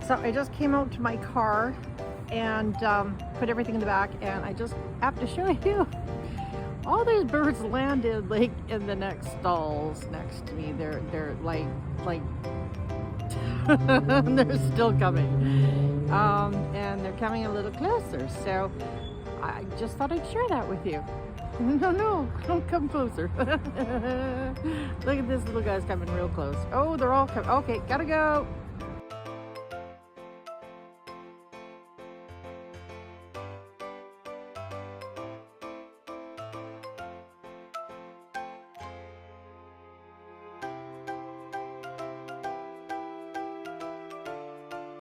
So I just came out to my car and put everything in the back, and I just have to show you. All these birds landed like in the next stalls next to me. They're like they're still coming, and they're coming a little closer. So I just thought I'd share that with you. No, don't come closer. Look at this little guy's coming real close. Oh, they're all coming. Okay, gotta go.